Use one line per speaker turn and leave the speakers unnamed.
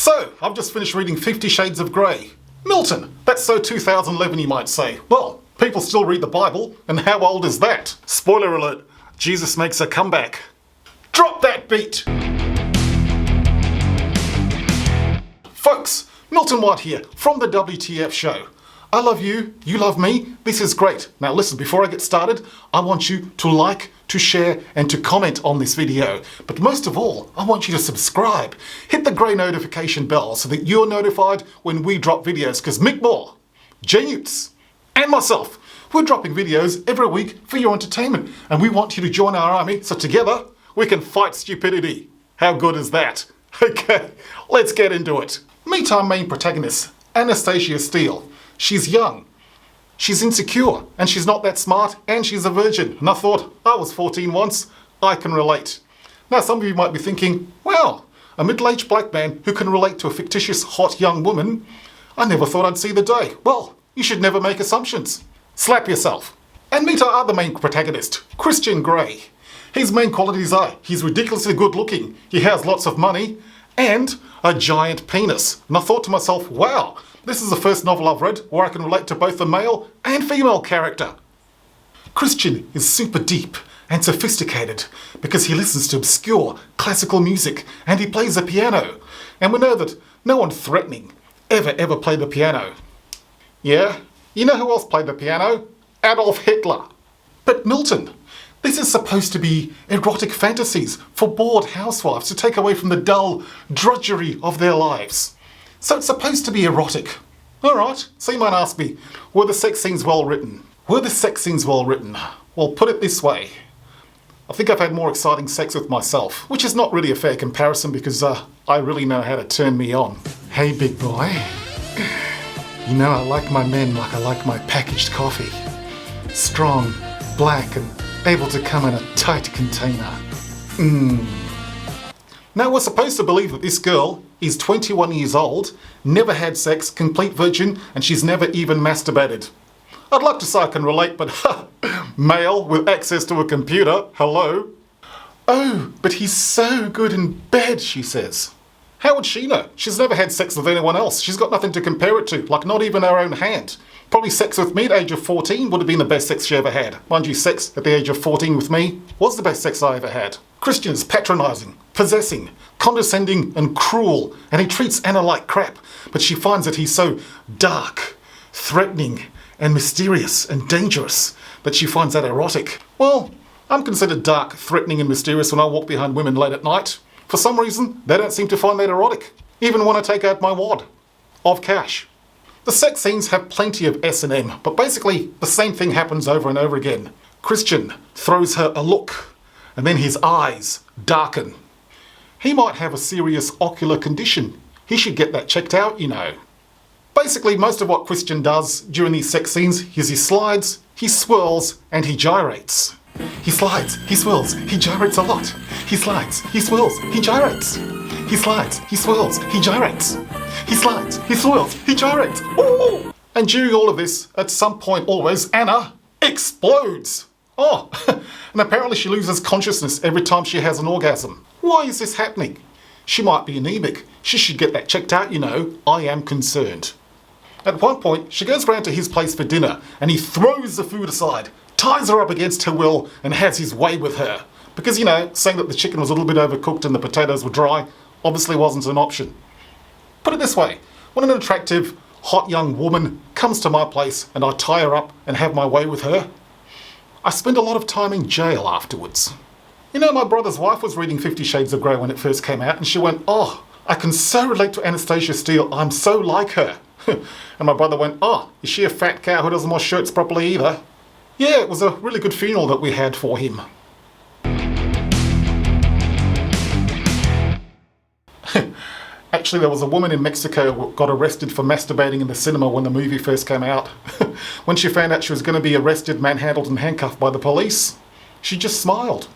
So, I've just finished reading 50 Shades of Grey. Milton, that's so 2011 you might say. Well, people still read the Bible, and how old is that? Spoiler alert, Jesus makes a comeback. Drop that beat! Folks, Milton White here from the WTF show. I love you, you love me, this is great. Now listen, before I get started, I want you to like, to share and to comment on this video. But most of all, I want you to subscribe. Hit the grey notification bell so that you're notified when we drop videos, because Mick Moore, JNewtz and myself, we're dropping videos every week for your entertainment, and we want you to join our army so together we can fight stupidity. How good is that? Okay, let's get into it. Meet our main protagonist, Anastasia Steele. She's young, she's insecure, and she's not that smart, and she's a virgin. And I thought, I was 14 once, I can relate. Now some of you might be thinking, wow, a middle-aged black man who can relate to a fictitious hot young woman, I never thought I'd see the day. Well, you should never make assumptions. Slap yourself. And meet our other main protagonist, Christian Grey. His main qualities are, he's ridiculously good looking, he has lots of money, and a giant penis. And I thought to myself, wow, this is the first novel I've read where I can relate to both the male and female character. Christian is super deep and sophisticated because he listens to obscure classical music and he plays the piano. And we know that no one threatening ever played the piano. Yeah, you know who else played the piano? Adolf Hitler. But Milton, this is supposed to be erotic fantasies for bored housewives to take away from the dull drudgery of their lives. So it's supposed to be erotic. Alright, so you might ask me, were the sex scenes well written? Were the sex scenes well written? Well, put it this way. I think I've had more exciting sex with myself, which is not really a fair comparison because I really know how to turn me on. Hey big boy, you know I like my men like I like my packaged coffee. Strong, black and able to come in a tight container. Now we're supposed to believe that this girl is 21 years old, never had sex, complete virgin, and she's never even masturbated. I'd like to say I can relate, but male with access to a computer, hello? Oh, but he's so good in bed, she says. How would she know? She's never had sex with anyone else. She's got nothing to compare it to, like not even her own hand. Probably sex with me at the age of 14 would have been the best sex she ever had. Mind you, sex at the age of 14 with me was the best sex I ever had. Christian is patronising, possessing, condescending and cruel, and he treats Anna like crap, but she finds that he's so dark, threatening and mysterious and dangerous that she finds that erotic. Well, I'm considered dark, threatening and mysterious when I walk behind women late at night. For some reason, they don't seem to find that erotic, even when I take out my wad of cash. The sex scenes have plenty of S&M, but basically the same thing happens over and over again. Christian throws her a look, and then his eyes darken. He might have a serious ocular condition. He should get that checked out, you know. Basically, most of what Christian does during these sex scenes is he slides, he swirls, and he gyrates. He slides, he swirls, he gyrates a lot. He slides, he swirls, he gyrates. He slides, he swirls, he gyrates. He slides, he swirls, he gyrates. Ooh! And during all of this, at some point always, Anna explodes. Oh, and apparently she loses consciousness every time she has an orgasm. Why is this happening? She might be anemic. She should get that checked out, you know. I am concerned. At one point, she goes round to his place for dinner and he throws the food aside, ties her up against her will and has his way with her. Because, you know, saying that the chicken was a little bit overcooked and the potatoes were dry obviously wasn't an option. Put it this way, when an attractive, hot young woman comes to my place and I tie her up and have my way with her, I spend a lot of time in jail afterwards. You know, my brother's wife was reading 50 Shades of Grey when it first came out and she went, oh, I can so relate to Anastasia Steele, I'm so like her. And my brother went, oh, is she a fat cow who doesn't wash shirts properly either? Yeah, it was a really good funeral that we had for him. Actually, there was a woman in Mexico who got arrested for masturbating in the cinema when the movie first came out. When she found out she was going to be arrested, manhandled and handcuffed by the police, she just smiled.